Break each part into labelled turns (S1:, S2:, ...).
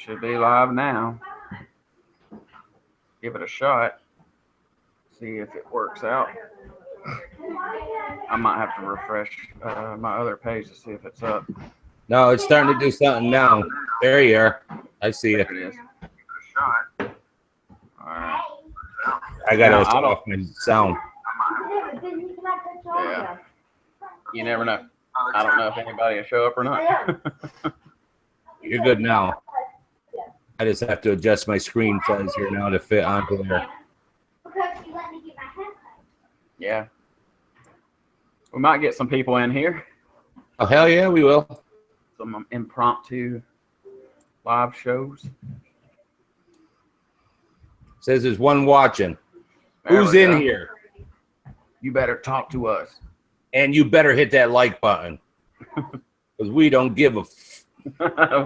S1: Should be live now. Give it a shot. See if it works out. I might have to refresh my other page to see if it's up.
S2: No, it's starting to do something now. There you are. I see it.
S1: There it is. Give it a shot. All right.
S2: I gotta shut off my sound.
S1: Yeah. You never know. I don't know if anybody will show up or not.
S2: You're good now. I just have to adjust my screen size here now to fit onto there.
S1: Yeah. We might get some people in here.
S2: Oh, hell yeah, we will.
S1: Some impromptu live shows.
S2: Says there's one watching.
S1: There
S2: Who's
S1: we
S2: in
S1: go.
S2: here?
S1: You better talk to us.
S2: And you better hit that like button. Because we don't give a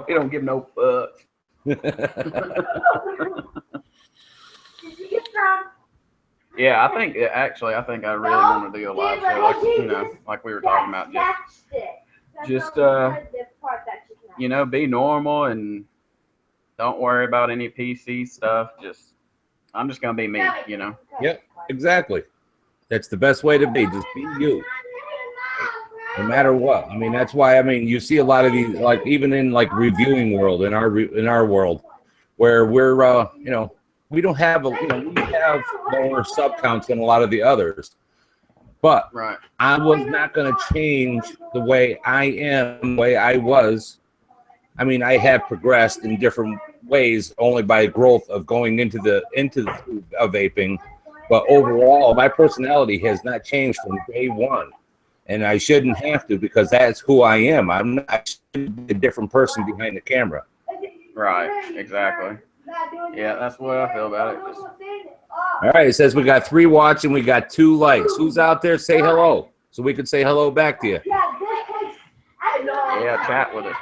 S1: we don't give no fucks. Yeah, I think actually, I really want to do a live show, like, you know, like we were talking about, just you know, be normal and don't worry about any PC stuff. I'm just gonna be me, you know.
S2: Yep, exactly. That's the best way to be. Just be you, no matter what. I mean, that's why. I mean, you see a lot of these, like even in like reviewing world, in our world, where we're you know, we don't have we have lower sub counts than a lot of the others. But
S1: right.
S2: I was not going to change the way I am, the way I was. I mean, I have progressed in different ways only by growth of going into vaping. But overall, my personality has not changed from day one. And I shouldn't have to, because that's who I am. I'm not a different person behind the camera.
S1: Right, exactly. Yeah, that's what I feel about it.
S2: All right, it says we got 3 watching, we got 2 likes. Who's out there? Say hello, so we can say hello back to you.
S1: Yeah, chat with us.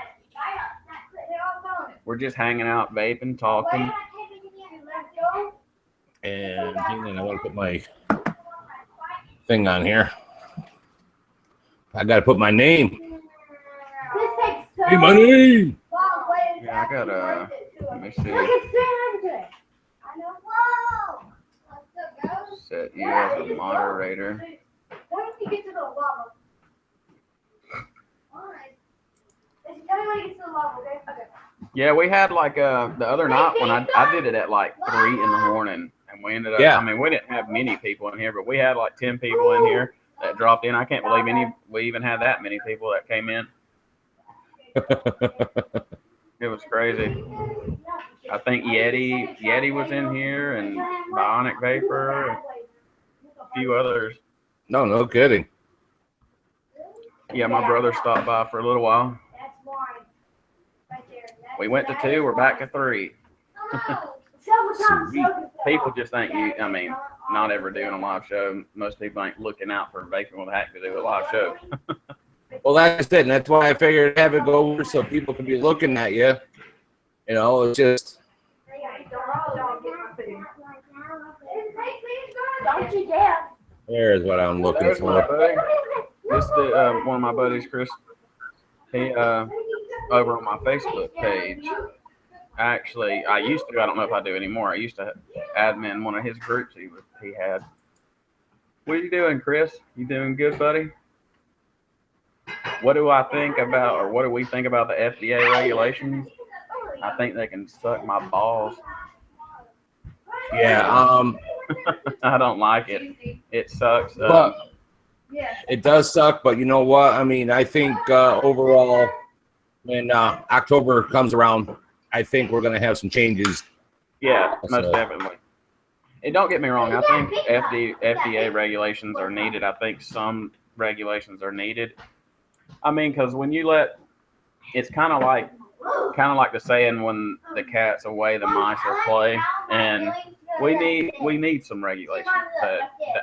S1: We're just hanging out, vaping, talking.
S2: And hang on, I want to put my thing on here. I got to put my name. Hey, my name.
S1: Yeah, I got let me see. Set you as a moderator. Yeah, we had like the other night when I did it at like 3 in the morning, and we ended up.
S2: Yeah.
S1: I mean, we didn't have many people in here, but we had like 10 people in here that dropped in. I can't believe we even had that many people that came in. It was crazy. I think Yeti was in here, and Bionic Vapor, and a few others.
S2: No kidding.
S1: Yeah, my brother stopped by for a little while. We went to 2, we're back to 3. People just think I mean, not ever doing a live show. Most people ain't looking out for Vaping with Hack to do a live show.
S2: Well, that's it, and that's why I figured have it go over so people can be looking at you. You know, it's just. There's what I'm looking for.
S1: This is one of my buddies, Chris. He over on my Facebook page. Actually, I used to. I don't know if I do anymore. I used to admin one of his groups he had. What are you doing, Chris? You doing good, buddy? What do I think about, or what do we think about the FDA regulations? I think they can suck my balls.
S2: Yeah,
S1: I don't like it. It sucks.
S2: But it does suck, but you know what? I mean, I think overall, when October comes around, I think we're going to have some changes.
S1: Yeah, most definitely. And don't get me wrong. I think FDA regulations are needed. I think some regulations are needed. I mean, because when you it's kind of like the saying, when the cat's away, the mice will play. And we need some regulations.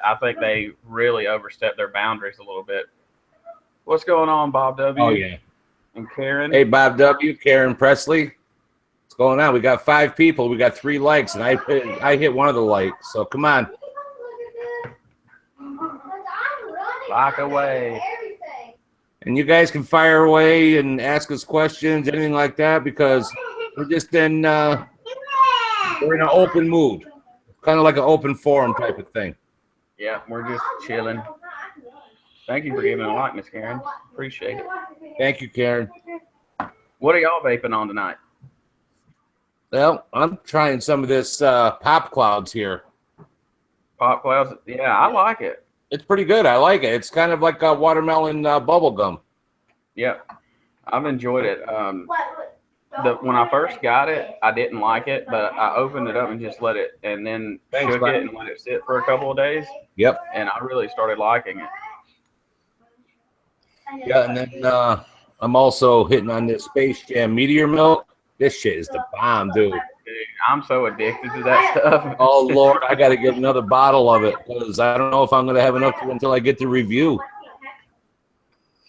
S1: I think they really overstep their boundaries a little bit. What's going on, Bob W?
S2: Oh, yeah.
S1: And Karen.
S2: Hey, Bob W, Karen Presley. What's going on? We got 5 people. We got 3 likes, and I hit one of the likes. So come on.
S1: Like away.
S2: And you guys can fire away and ask us questions, anything like that, because We're just in we're in an open mood, kind of like an open forum type of thing.
S1: Yeah, we're just chilling. Thank you for giving a like, Miss Karen. Appreciate it.
S2: Thank you, Karen.
S1: What are y'all vaping on tonight?
S2: Well, I'm trying some of this Pop Clouds here.
S1: Pop Clouds? Yeah, I like it.
S2: It's pretty good. I like it. It's kind of like a watermelon bubble gum.
S1: Yep, I've enjoyed it. When I first got it, I didn't like it, but I opened it up and just let it, and then shook it and let it sit for a couple of days.
S2: Yep.
S1: And I really started liking it.
S2: Yeah, and then I'm also hitting on this Space Jam Meteor Milk. This shit is the bomb, dude.
S1: I'm so addicted to that stuff.
S2: Oh, Lord, I got to get another bottle of it because I don't know if I'm going to have enough until I get the review.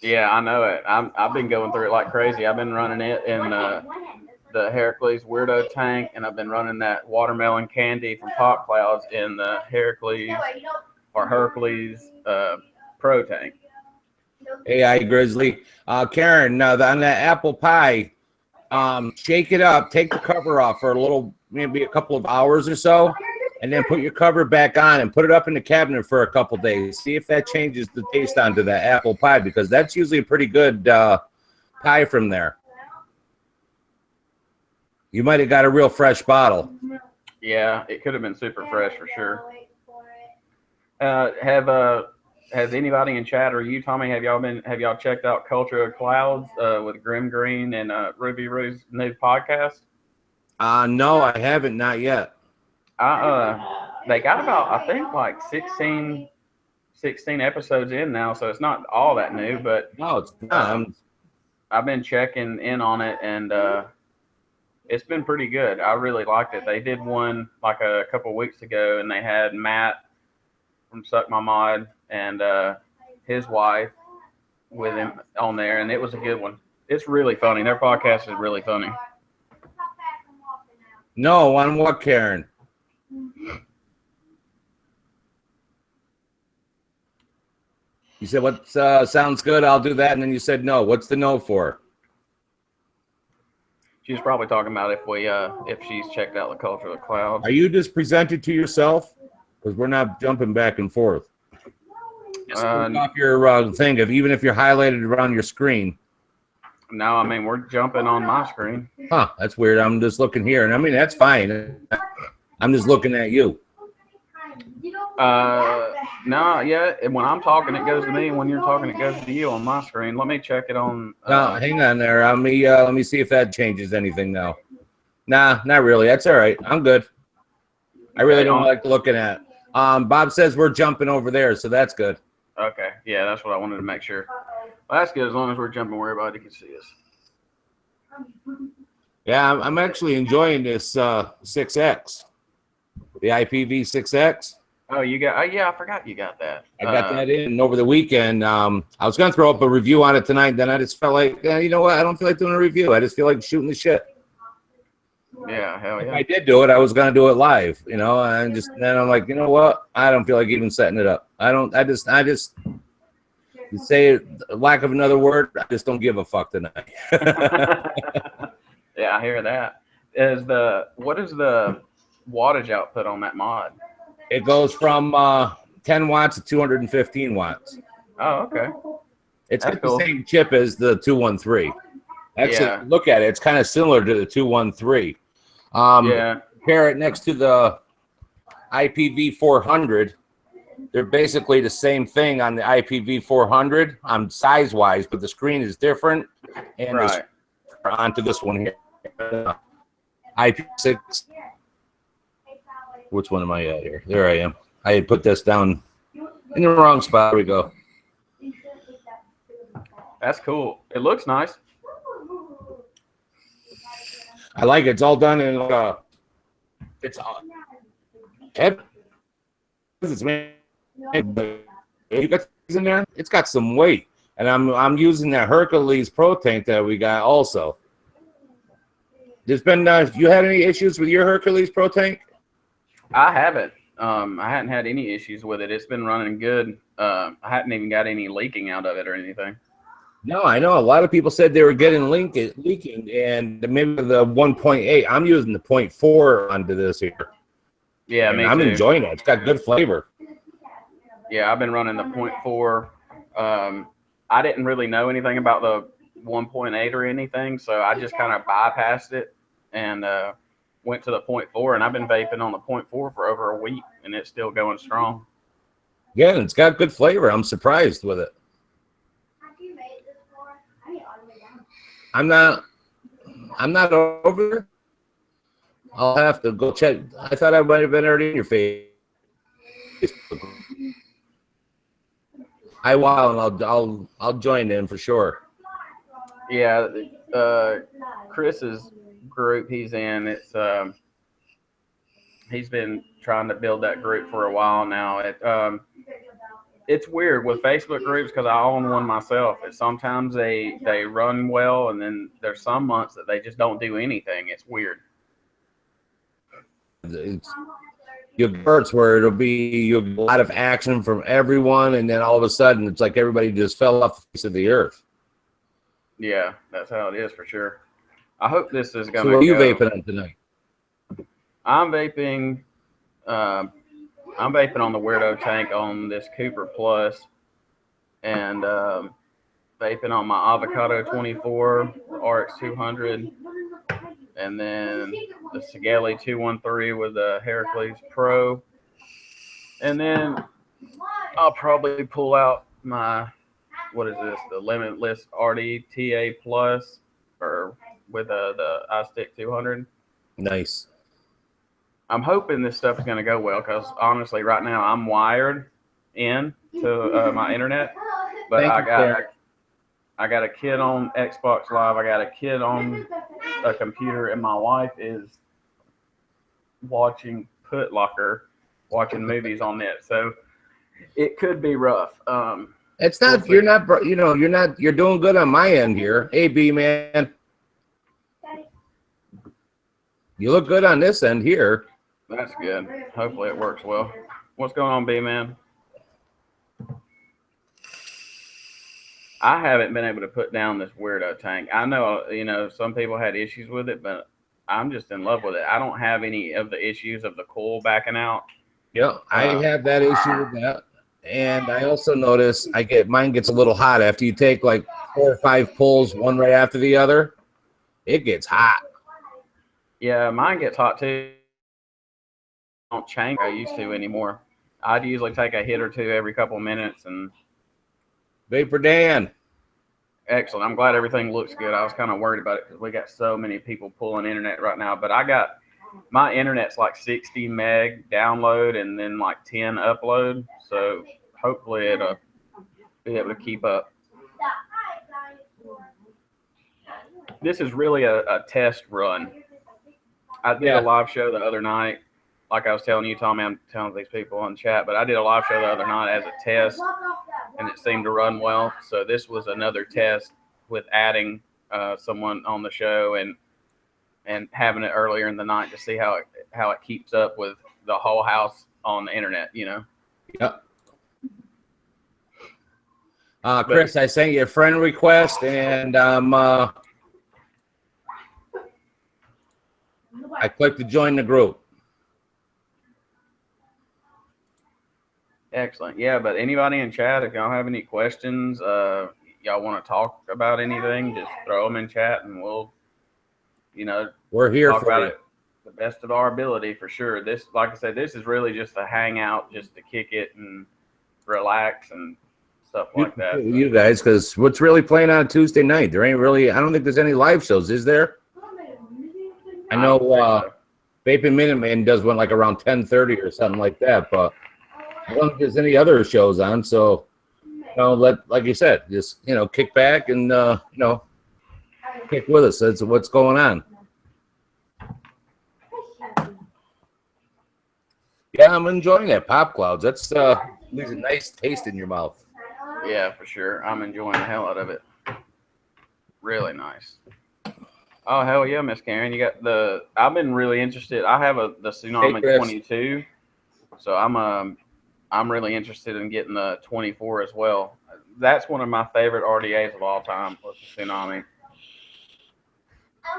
S1: Yeah, I know it. I've been going through it like crazy. I've been running it in the Hercules Weirdo tank, and I've been running that watermelon candy from Pop Clouds in the Hercules Pro tank.
S2: AI Grizzly. Karen, now on that apple pie, shake it up, take the cover off for a little, maybe a couple of hours or so, and then put your cover back on and put it up in the cabinet for a couple days. See if that changes the taste onto that apple pie, because that's usually a pretty good pie from there. You might have got a real fresh bottle.
S1: Yeah, it could have been super fresh for sure. Has anybody in chat or you, Tommy, have y'all checked out Culture of Clouds with Grim Green and Ruby Roo's new podcast?
S2: No, I haven't, not yet.
S1: They got about, I think, like 16 episodes in now, so it's not all that new, but
S2: no, it's not.
S1: I've been checking in on it, and it's been pretty good. I really liked it. They did one like a couple weeks ago, and they had Matt from Suck My Mod and his wife with him on there, and it was a good one. It's really funny. Their podcast is really funny.
S2: No, on what, Karen? You said, what sounds good, I'll do that, and then you said no. What's the no for?
S1: She's probably talking about if she's checked out the Culture of the Clouds.
S2: Are you just presented to yourself? Because we're not jumping back and forth. Just off your thing, even if you're highlighted around your screen.
S1: No, I mean, we're jumping on my screen.
S2: Huh, that's weird. I'm just looking here, and I mean, that's fine. I'm just looking at you.
S1: No, yeah. When I'm talking, it goes to me. When you're talking, it goes to you on my screen. Let me check it on.
S2: No, hang on there. Let me see if that changes anything now. Nah, not really. That's all right. I'm good. I really don't like looking at. Bob says we're jumping over there, so that's good.
S1: Okay, yeah, that's what I wanted to make sure. Well, that's good as long as we're jumping where everybody can see us.
S2: Yeah, I'm actually enjoying this 6X, the IPv6X.
S1: Oh, you got? Oh, yeah, I forgot you got that.
S2: I got that in over the weekend. I was going to throw up a review on it tonight, then I just felt like, you know what? I don't feel like doing a review. I just feel like shooting the shit.
S1: Yeah, hell yeah.
S2: If I did do it, I was going to do it live, you know, and then I'm like, you know what? I don't feel like even setting it up. I just you say lack of another word, I just don't give a fuck tonight.
S1: Yeah, I hear that. What is the wattage output on that mod?
S2: It goes from 10 watts to 215 watts.
S1: Oh, okay.
S2: It's got the same chip as the 213. Actually,
S1: yeah.
S2: Look at it. It's kind of similar to the 213.
S1: Yeah.
S2: Compare it next to the IPv400. They're basically the same thing on the IPv400 on size-wise, but the screen is different. And
S1: right.
S2: Onto this one here. IP6. Which one am I at here? There I am. I had put this down in the wrong spot. There we go.
S1: That's cool. It looks nice.
S2: I like it. It's all done in it's you got things in there. It's got some weight, and I'm using that Hercules Pro tank that we got also. There's been you had any issues with your Hercules Pro tank?
S1: I haven't. I hadn't had any issues with it. It's been running good. I hadn't even got any leaking out of it or anything.
S2: No, I know a lot of people said they were getting leaking, and maybe the 1.8. I'm using the 0.4 onto this here.
S1: Yeah,
S2: and
S1: me
S2: I'm
S1: too.
S2: enjoying it. It's got good flavor.
S1: Yeah, I've been running the 0.4. I didn't really know anything about the 1.8 or anything, so I just kind of bypassed it and went to the 0.4, and I've been vaping on the 0.4 for over a week, and it's still going strong.
S2: Yeah, and it's got good flavor. I'm surprised with it. I'm not over there. I'll have to go check. I thought I might have been already in your Facebook. I will, and I'll join in for sure.
S1: Yeah, Chris's group he's in, he's been trying to build that group for a while now. It's weird with Facebook groups because I own one myself. Sometimes they run well, and then there's some months that they just don't do anything. It's weird.
S2: It's your bursts where it'll be you have a lot of action from everyone, and then all of a sudden it's like everybody just fell off the face of the earth.
S1: Yeah, that's how it is for sure. I hope this is gonna.
S2: So, what are you vaping on tonight?
S1: I'm vaping. I'm vaping on the Weirdo Tank on this Cooper Plus, and vaping on my Avocado 24 RX 200, and then the Sigali 213 with the Heracles Pro, and then I'll probably pull out my what is this? The Limitless RDTA Plus, or with the iStick 200.
S2: Nice.
S1: I'm hoping this stuff is going to go well because honestly, right now I'm wired in to my internet, but I got a kid on Xbox Live. I got a kid on a computer, and my wife is watching Put Locker, watching movies on it. So it could be rough.
S2: It's not. You're not. You know. You're not. You're doing good on my end here. Hey, B man. You look good on this end here.
S1: That's good. Hopefully it works well. What's going on, B man? I haven't been able to put down this Weirdo Tank. I know, some people had issues with it, but I'm just in love with it. I don't have any of the issues of the coil backing out.
S2: Yeah, I have that issue with that. And I also notice mine gets a little hot after you take like 4 or 5 pulls, one right after the other. It gets hot.
S1: Yeah, mine gets hot too. I don't change like I used to anymore. I'd usually take a hit or two every couple of minutes. And
S2: Vapor Dan.
S1: Excellent. I'm glad everything looks good. I was kind of worried about it because we got so many people pulling internet right now. But my internet's like 60 meg download and then like 10 upload. So hopefully it'll be able to keep up. This is really a test run. I did a live show the other night. Like I was telling you, Tommy, I'm telling these people on chat, but I did a live show the other night as a test, and it seemed to run well. So this was another test with adding someone on the show and having it earlier in the night to see how it keeps up with the whole house on the internet.
S2: Yep. Chris, I sent you a friend request, and I clicked to join the group.
S1: Excellent. Yeah, but anybody in chat, if y'all have any questions, y'all want to talk about anything, just throw them in chat, and we'll,
S2: we're here
S1: talk
S2: for
S1: about
S2: you.
S1: it the best of our ability for sure. This, like I said, this is really just a hangout, just to kick it and relax and stuff like that.
S2: You guys, because what's really playing on Tuesday night? There ain't really. I don't think there's any live shows, is there? I know Vaping Minuteman does one like around 10:30 or something like that, but I don't think there's any other shows on. So, like you said, just kick back and kick with us. That's what's going on. Yeah, I'm enjoying that pop clouds. That's leaves a nice taste in your mouth.
S1: Yeah, for sure. I'm enjoying the hell out of it. Really nice. Oh hell yeah, Miss Karen! You got I've been really interested. I have the Tsunami 22, so I'm really interested in getting the 24 as well. that's one of my favorite RDAs of all time was the Tsunami.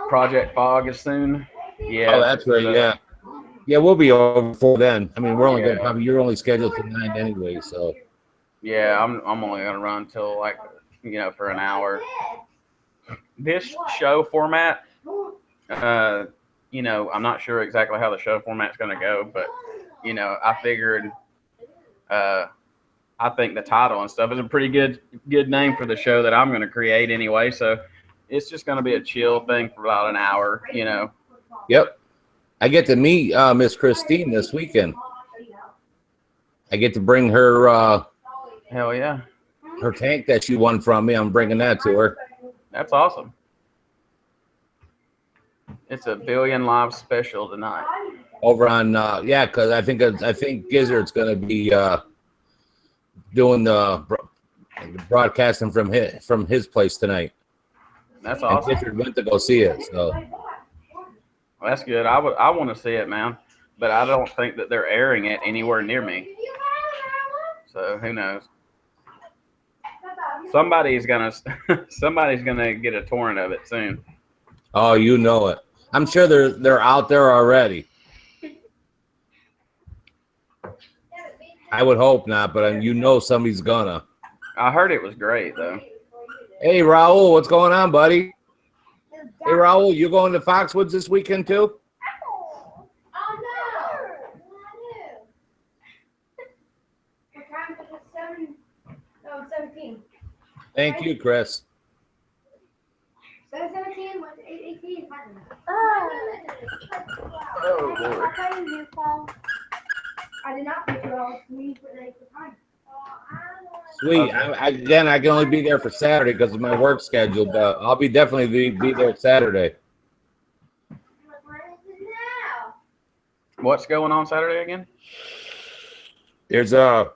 S1: Project Fog is soon. Yeah.
S2: Oh, that's right. Yeah. Yeah, we'll be over before then. I mean, we're only gonna probably, you're only scheduled to 9 anyway, so.
S1: Yeah, I'm only gonna run till like, you know, for an hour. This show format, you know, I'm not sure exactly how the show format's gonna go, but you know, I figured, I think the title and stuff is a pretty good name for the show that I'm going to create anyway. So it's just going to be a chill thing for about an hour, you know.
S2: Yep. I get to meet Miss Christine this weekend. I get to bring her.
S1: Hell yeah.
S2: Her tank that she won from me. I'm bringing that to her.
S1: That's awesome. It's a Billion Live special tonight.
S2: Over on yeah, because I think Gizzard's going to be doing the broadcasting from his place tonight.
S1: That's awesome.
S2: And Gizzard went to go see it, so
S1: well, that's good. I want to see it, man, but I don't think that they're airing it anywhere near me. So who knows? Somebody's gonna get a torrent of it soon.
S2: Oh, you know it. I'm sure they're out there already. I would hope not, but you know somebody's gonna.
S1: I heard it was great though.
S2: Hey Raul, what's going on, buddy? Hey Raul, you going to Foxwoods this weekend too?
S3: Oh no! What time is it? 17.
S2: Thank you, Chris.
S3: 7:17. What's 8:18?
S1: Oh Lord.
S3: I did not put you all. We put the time.
S2: Sweet. Again, I can only be there for Saturday because of my work schedule, but I'll definitely be there Saturday.
S1: What's going on Saturday again?
S2: There's a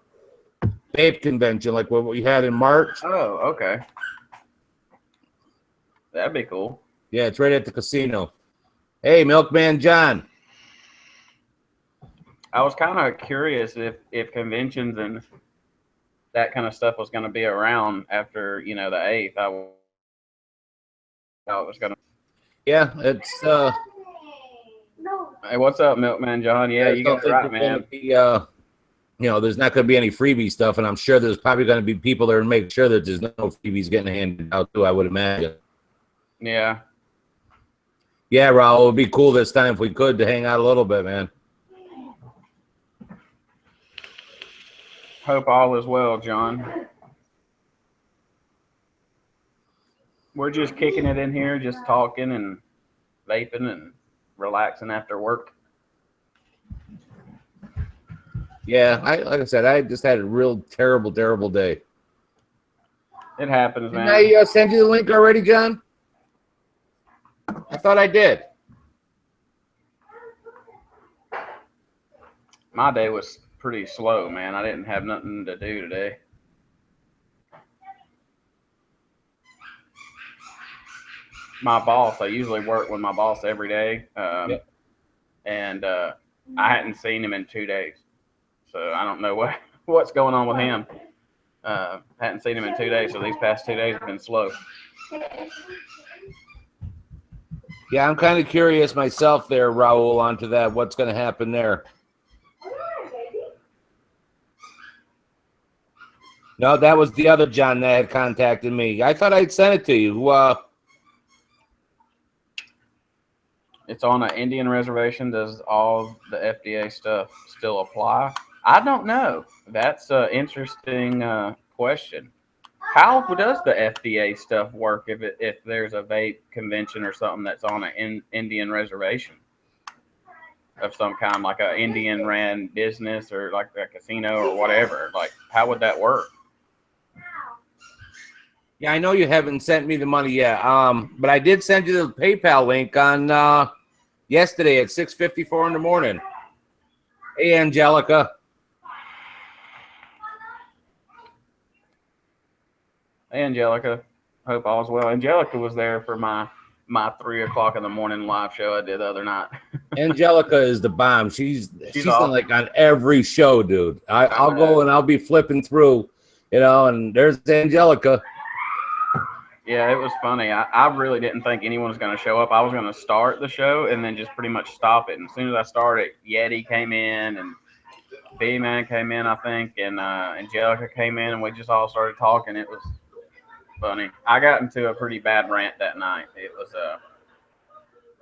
S2: vape convention like what we had in March.
S1: Oh, okay. That'd be cool.
S2: Yeah, it's right at the casino. Hey, Milkman John.
S1: I was kind of curious if conventions and that kind of stuff was going to be around after, you know, the 8th. I thought it was going to.
S2: Yeah, it's
S1: Hey, what's up, Milkman John? Yeah, you got it right, man.
S2: You know, there's not going to be any freebie stuff, and I'm sure there's probably going to be people there to make sure that there's no freebies getting handed out too, I would imagine.
S1: Yeah.
S2: Yeah, Raul, it would be cool this time if we could to hang out a little bit, man.
S1: Hope all is well, John. We're just kicking it in here, just talking and vaping and relaxing after work.
S2: Yeah, like I said, I just had a real terrible day.
S1: It happens, man.
S2: Didn't I send you the link already, John? I thought I did.
S1: My day was pretty slow, man. I didn't have nothing to do today. My boss, I usually work with my boss every day. And I hadn't seen him in 2 days. So I don't know what's going on with him. Hadn't seen him in 2 days, so these past 2 days have been slow.
S2: Yeah, I'm kind of curious myself there, Raul, onto that. What's going to happen there? No, that was the other John that had contacted me. I thought I'd sent it to you.
S1: It's on an Indian reservation. Does all the FDA stuff still apply? I don't know. That's an interesting question. How does the FDA stuff work if there's a vape convention or something that's on an Indian reservation of some kind, like an Indian ran business or like a casino or whatever? Like, how would that work?
S2: Yeah, I know you haven't sent me the money yet, but I did send you the PayPal link on yesterday at 6:54 in the morning. Hey, Angelica.
S1: Hey, Angelica. Hope all's well. Angelica was there for my 3 o'clock in the morning live show I did the other night.
S2: Angelica is the bomb. She's
S1: awesome.
S2: like on every show, dude. I'll go and I'll be flipping through. You know, and there's Angelica.
S1: Yeah, it was funny. I really didn't think anyone was going to show up. I was going to start the show and then just pretty much stop it. And as soon as I started, Yeti came in and B-Man came in, I think, and Angelica came in, and we just all started talking. It was funny. I got into a pretty bad rant that night. It was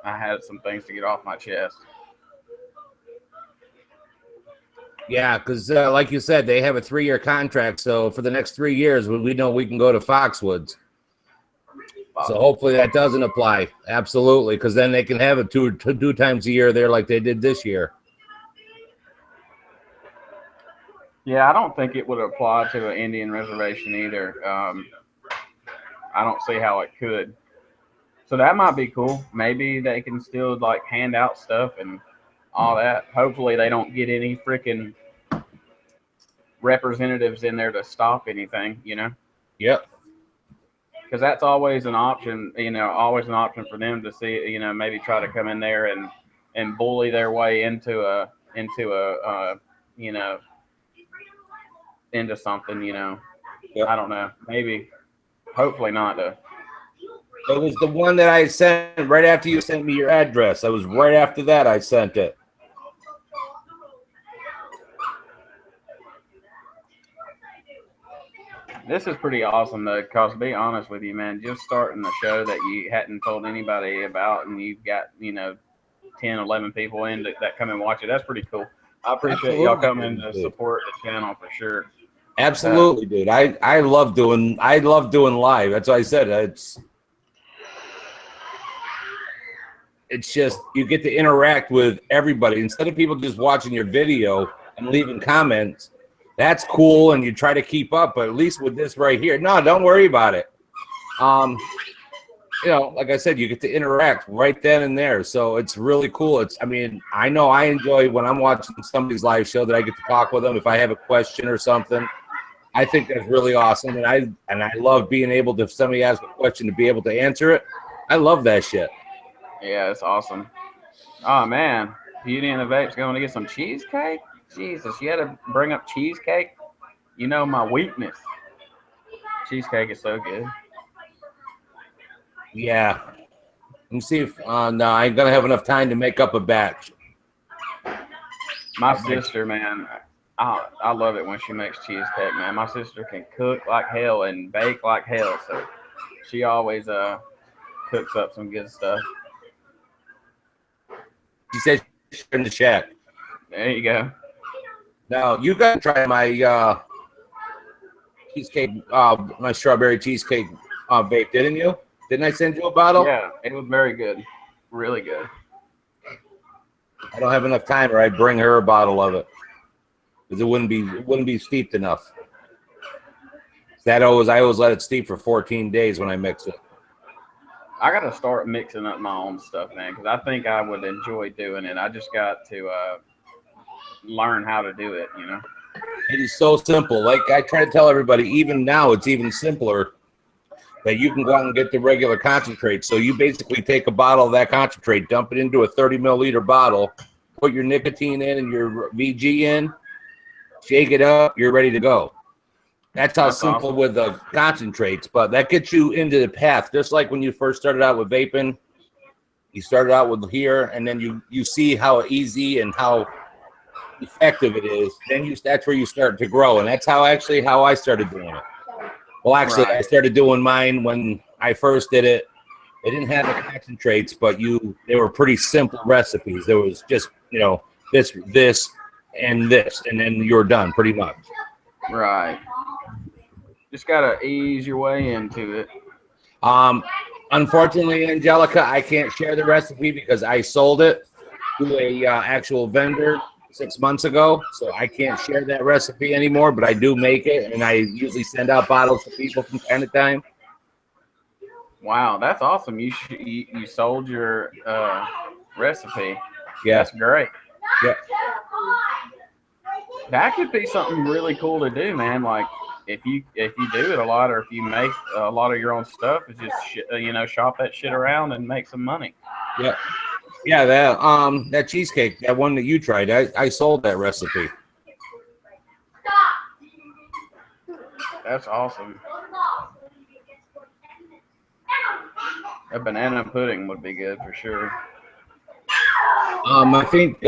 S1: I had some things to get off my chest.
S2: Yeah, because like you said, they have a 3-year contract. So for the next 3 years, we know we can go to Foxwoods. So hopefully that doesn't apply. Absolutely, because then they can have it two times a year there like they did this year.
S1: Yeah, I don't think it would apply to an Indian reservation either. I don't see how it could. So that might be cool. Maybe they can still like hand out stuff and all that. Hopefully they don't get any freaking representatives in there to stop anything, you know?
S2: Yep.
S1: Because that's always an option, you know, always an option for them to see, you know, maybe try to come in there and bully their way into a you know, into something, you know.
S2: Yep.
S1: I don't know. Maybe. Hopefully not, though.
S2: It was the one that I sent right after you sent me your address. That was right after that I sent it.
S1: This is pretty awesome, though, because to be honest with you, man, just starting a show that you hadn't told anybody about and you've got, you know, 10, 11 people in that come and watch it, that's pretty cool. I appreciate y'all coming to support the channel for sure.
S2: Absolutely, dude. I love doing live. That's what I said. It's just you get to interact with everybody instead of people just watching your video and leaving comments. That's cool, and you try to keep up. But at least with this right here, no, don't worry about it. You know, like I said, you get to interact right then and there. So it's really cool. I mean, I know I enjoy when I'm watching somebody's live show that I get to talk with them if I have a question or something. I think that's really awesome, and I love being able to, if somebody asks a question, to be able to answer it. I love that shit.
S1: Yeah, it's awesome. Oh man, Beauty and the Vape's going to get some cheesecake. Jesus, you had to bring up cheesecake. You know my weakness. Cheesecake is so good.
S2: Yeah. Let me see if no, I ain't gonna have enough time to make up a batch.
S1: My sister, man, I love it when she makes cheesecake, man. My sister can cook like hell and bake like hell, so she always cooks up some good stuff.
S2: She said she's in the chat.
S1: There you go.
S2: Now you gotta try my cheesecake, my strawberry cheesecake vape, didn't you? Didn't I send you a bottle?
S1: Yeah, it was very good, really good.
S2: I don't have enough time, or I'd bring her a bottle of it because it wouldn't be steeped enough. I always let it steep for 14 days when I mix it.
S1: I got to start mixing up my own stuff, man, because I think I would enjoy doing it. I just got to learn how to do it, you know.
S2: It is so simple. Like I try to tell everybody, even now it's even simpler that you can go out and get the regular concentrate. So you basically take a bottle of that concentrate, dump it into a 30 milliliter bottle, put your nicotine in and your VG in, shake it up, you're ready to go. That's how simple awesome. With the concentrates, but that gets you into the path. Just like when you first started out with vaping, you started out with here, and then you see how easy and how effective it is. Then that's where you start to grow, and that's how I started doing it. Well, actually, right. I started doing mine when I first did it. They didn't have the concentrates, but they were pretty simple recipes. There was just, you know, this, and this, and then you're done pretty much.
S1: Right. Just gotta ease your way into it.
S2: Unfortunately, Angelica, I can't share the recipe because I sold it to a actual vendor 6 months ago, so I can't share that recipe anymore. But I do make it, and I usually send out bottles to people from time to time.
S1: Wow, that's awesome! You sold your recipe.
S2: Yeah,
S1: that's great.
S2: Yeah,
S1: that could be something really cool to do, man. Like if you do it a lot, or if you make a lot of your own stuff, it's just you know, shop that shit around and make some money.
S2: Yeah. Yeah, that cheesecake, that one that you tried, I sold that recipe.
S1: That's awesome. A banana pudding would be good for sure.
S2: I think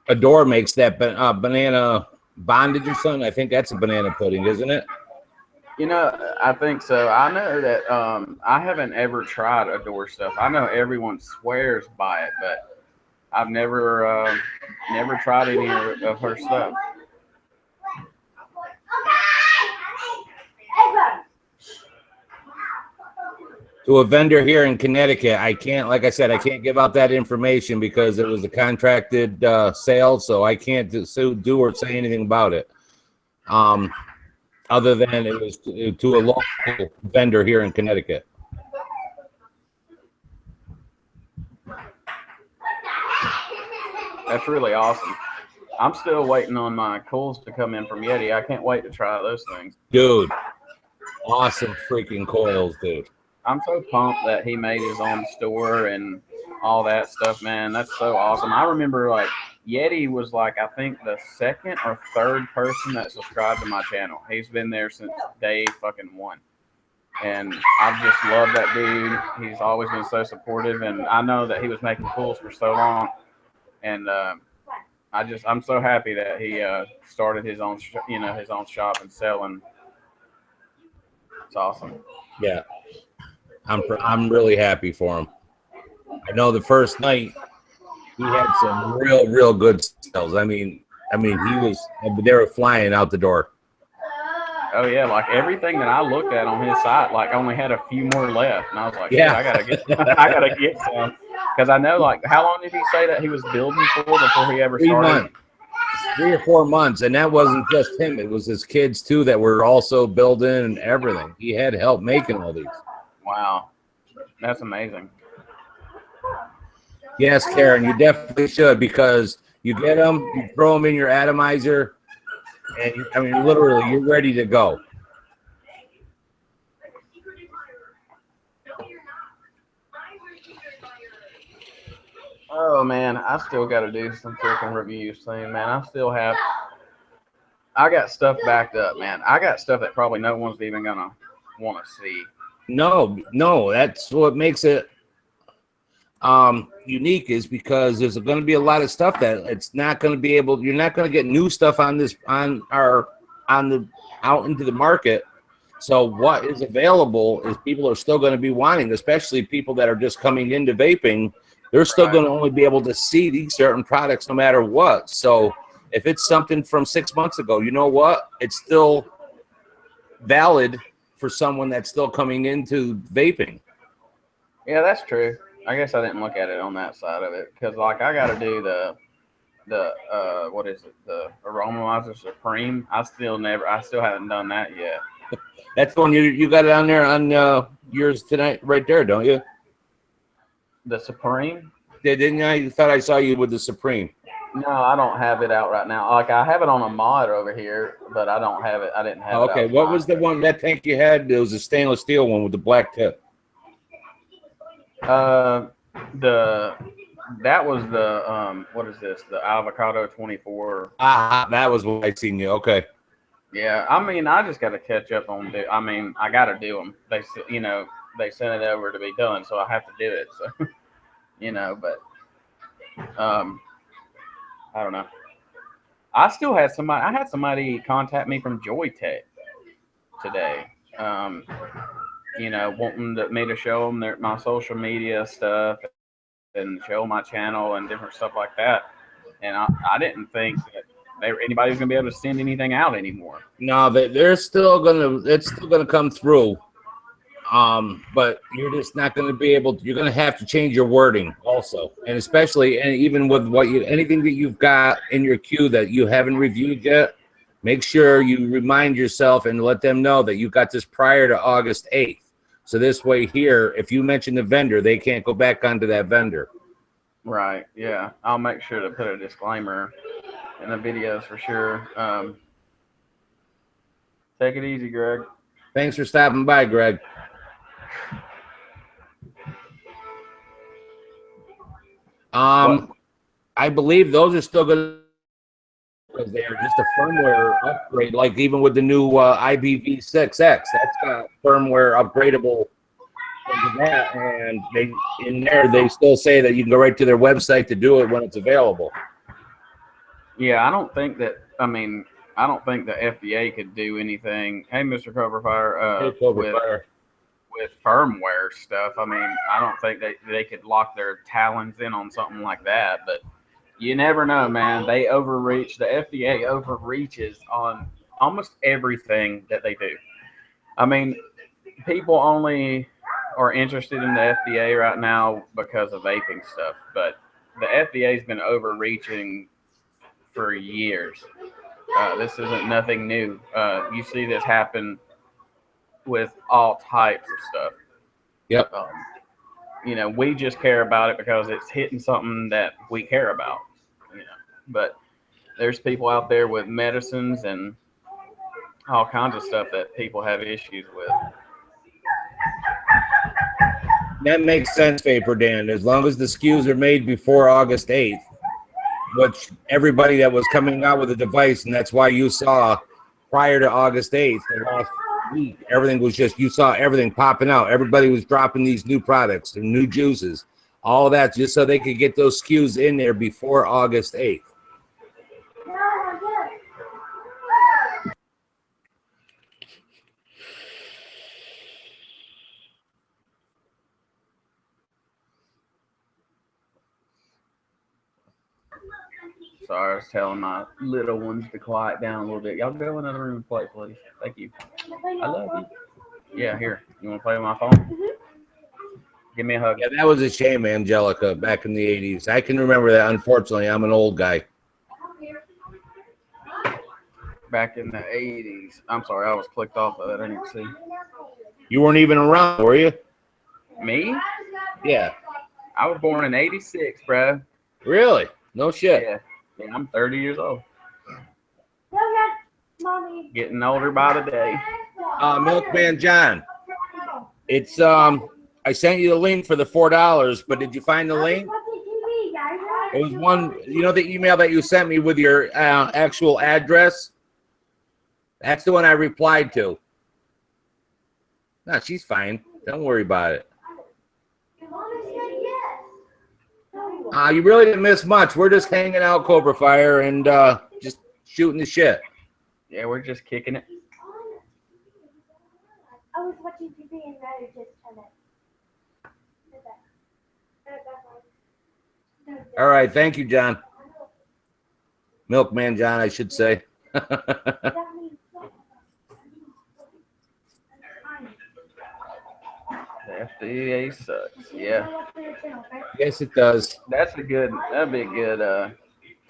S2: Adore makes that banana bondage or something. I think that's a banana pudding, isn't it?
S1: You know, I think so. I know that I haven't ever tried Adore stuff. I know everyone swears by it, but I've never tried any of her stuff.
S2: To a vendor here in Connecticut, I can't, like I said, I can't give out that information because it was a contracted sale, so I can't do or say anything about it. Other than it was to a local vendor here in Connecticut.
S1: That's really awesome. I'm still waiting on my coils to come in from Yeti. I can't wait to try those things.
S2: Dude, awesome freaking coils, dude.
S1: I'm so pumped that he made his own store and all that stuff, man. That's so awesome. I remember like Yeti was like I think the second or third person that subscribed to my channel. He's been there since day fucking one. And I've just loved that dude. He's always been so supportive, and I know that he was making tools for so long. And I'm so happy that he started his own his own shop and selling. It's awesome.
S2: Yeah, I'm really happy for him. I know the first night he had some real good sales. I mean they were flying out the door.
S1: Oh yeah, like everything that I looked at on his site, like only had a few more left, and I was like,
S2: yeah,
S1: I gotta get some, because I know like how long did he say that he was building for before he ever
S2: 3
S1: started?
S2: months, 3 or 4 months, and that wasn't just him; it was his kids too that were also building and everything. He had help making all these.
S1: Wow, that's amazing.
S2: Yes, Karen, you definitely should, because you get them, you throw them in your atomizer, and I mean, literally, you're ready to go.
S1: Oh man, I still got to do some freaking reviews soon, man. I got stuff backed up, man. I got stuff that probably no one's even gonna want to see.
S2: No, that's what makes it unique, is because there's going to be a lot of stuff that it's not going to be able. You're not going to get new stuff on the out into the market. So what is available is people are still going to be wanting, especially people that are just coming into vaping. They're still
S1: Right.
S2: going to only be able to see these certain products no matter what. So if it's something from 6 months ago, you know what? It's still valid for someone that's still coming into vaping.
S1: Yeah, that's true. I guess I didn't look at it on that side of it because, like, I got to do the what is it? The Aromalizer Supreme. I still haven't done that yet.
S2: That's the one you got it on there on yours tonight, right there, don't you?
S1: The Supreme?
S2: Didn't I? You thought I saw you with the Supreme.
S1: No, I don't have it out right now. Like, I have it on a mod over here, but I don't have it. I didn't have it.
S2: Okay,
S1: out
S2: what was the one, that tank you had? It was a stainless steel one with the black tip.
S1: That was the what is this? The Avocado 24.
S2: Ah, that was what I seen you. Okay.
S1: Yeah, I mean, I just got to catch up on. I mean, I got to do them. They sent it over to be done, so I have to do it. So, but I don't know. I still had somebody. I had somebody contact me from Joytech today. Wanting me to show them my social media stuff and show my channel and different stuff like that. And I didn't think that anybody was gonna be able to send anything out anymore.
S2: No, they're still gonna. It's still gonna come through. But you're just not going to be able to, you're going to have to change your wording also. And especially, and even with anything that you've got in your queue that you haven't reviewed yet, make sure you remind yourself and let them know that you got this prior to August 8th. So this way here, if you mention the vendor, they can't go back onto that vendor.
S1: Right. Yeah. I'll make sure to put a disclaimer in the videos for sure. Take it easy, Greg.
S2: Thanks for stopping by, Greg. I believe those are still going to because they are just a firmware upgrade. Like even with the new IBV6X, that's got firmware upgradable into that, and they still say that you can go right to their website to do it when it's available.
S1: Yeah, I don't think that. I mean, I don't think the FDA could do anything. Hey, Mr. Coverfire,
S2: Hey, Coverfire.
S1: with firmware stuff. I mean, I don't think they could lock their talons in on something like that. But you never know, man. They overreach. The FDA overreaches on almost everything that they do. I mean, people only are interested in the FDA right now because of vaping stuff, but the FDA's been overreaching for years. This isn't nothing new. You see this happen with all types of stuff.
S2: Yep.
S1: You know, we just care about it because it's hitting something that we care about. You know, but there's people out there with medicines and all kinds of stuff that people have issues with.
S2: That makes sense, Vapor Dan. As long as the SKUs are made before August 8th, which everybody that was coming out with a device, and that's why you saw prior to August 8th, the last week, everything was just, you saw everything popping out. Everybody was dropping these new products, the new juices, all of that, just so they could get those SKUs in there before August 8th.
S1: Sorry, I was telling my little ones to quiet down a little bit. Y'all go in another room and play, please. Thank you. I love you. Yeah, here. You want to play with my phone? Give me a hug.
S2: Yeah, that was a shame, Angelica, back in the 80s. I can remember that. Unfortunately, I'm an old guy.
S1: Back in the 80s. I'm sorry, I was clicked off of it. I didn't see.
S2: You weren't even around, were you?
S1: Me?
S2: Yeah.
S1: I was born in 86, bro.
S2: Really? No shit.
S1: Yeah. I'm 30 years old. Getting older by the day.
S2: Milkman John, it's I sent you the link for the $4, but did you find the link? It was one, you know, the email that you sent me with your actual address. That's the one I replied to. No, she's fine. Don't worry about it. You really didn't miss much. We're just hanging out, Cobra Fire, and just shooting the shit.
S1: Yeah, we're just kicking it.
S3: I was watching TV and now just turned it.
S2: All right, thank you, John. Milkman John, I should say.
S1: The FDA sucks. Yeah.
S2: Yes, it does.
S1: That'd be a good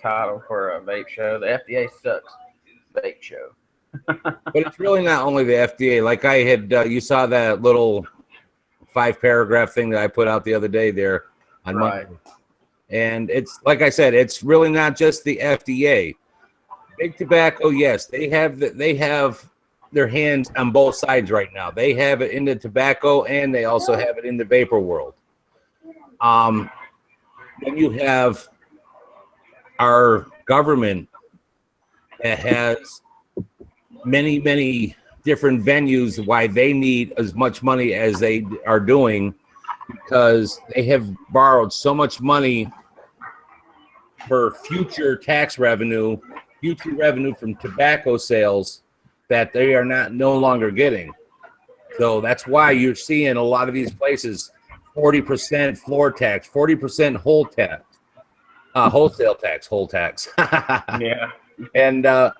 S1: title for a vape show. The FDA sucks. Vape show.
S2: But it's really not only the FDA. Like I had, you saw that little 5-paragraph thing that I put out the other day there on Monday. And it's like I said, it's really not just the FDA. Big Tobacco, yes, they have their hands on both sides right now. They have it in the tobacco and they also have it in the vapor world. Then you have our government that has many, many different venues why they need as much money as they are doing, because they have borrowed so much money for future tax revenue, future revenue from tobacco sales that they are no longer getting. So that's why you're seeing a lot of these places 40% floor tax, 40% whole tax, wholesale tax, whole tax.
S1: Yeah.
S2: And I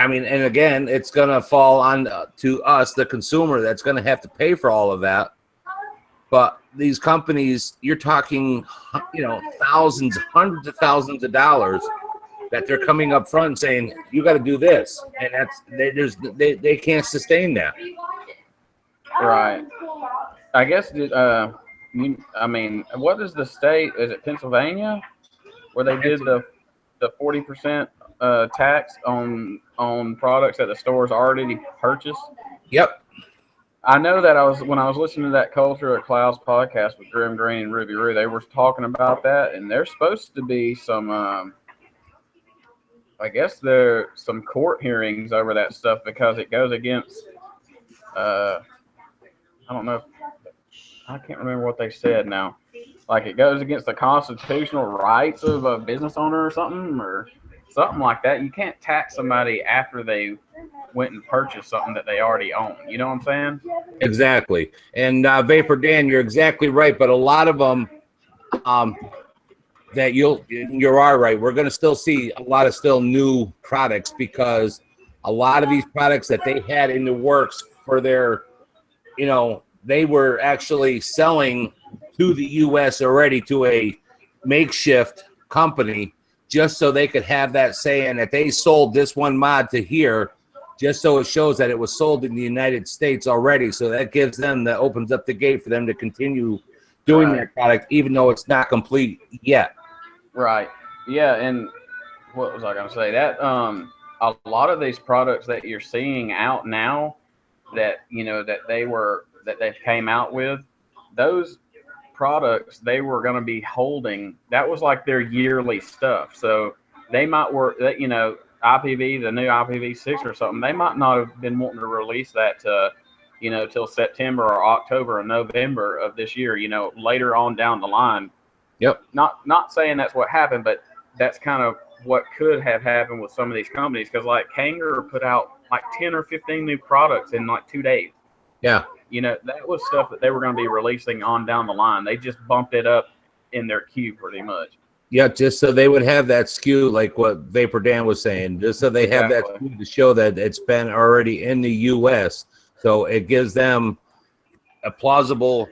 S2: mean, and again, it's going to fall on to us, the consumer, that's going to have to pay for all of that. But these companies, you're talking, you know, thousands, hundreds of thousands of dollars that they're coming up front and saying, you got to do this. And that's, they can't sustain that.
S1: Right. I guess, I mean, what is the state? Is it Pennsylvania where they did the 40% tax on products that the stores already purchased?
S2: Yep.
S1: I know that when I was listening to that Culture at Clouds podcast with Grim Green and Ruby Roo, they were talking about that, and there's supposed to be some I guess there's some court hearings over that stuff because it goes against. I don't know. I can't remember what they said now. Like it goes against the constitutional rights of a business owner or something like that. You can't tax somebody after they went and purchased something that they already own. You know what I'm saying?
S2: Exactly. And Vapor Dan, you're exactly right. But a lot of them, that you're all right. We're going to still see a lot of still new products because a lot of these products that they had in the works for their, they were actually selling to the U.S. already to a makeshift company just so they could have that saying that they sold this one mod to here, just so it shows that it was sold in the United States already. So that gives them, that opens up the gate for them to continue doing that product, even though it's not complete yet.
S1: Right. Yeah. And what was I going to say? That a lot of these products that you're seeing out now, that that they've came out with, those products they were going to be holding. That was like their yearly stuff. So they might work that IPV, the new IPv6 or something. They might not have been wanting to release that to till September or October or November of this year. Later on down the line.
S2: Yep.
S1: Not saying that's what happened, but that's kind of what could have happened with some of these companies, because like Hanger put out like 10 or 15 new products in like 2 days.
S2: Yeah.
S1: That was stuff that they were going to be releasing on down the line. They just bumped it up in their queue pretty much.
S2: Yeah, just so they would have that SKU, like what Vapor Dan was saying, just so they have that SKU to show that it's been already in the U.S. So it gives them a plausible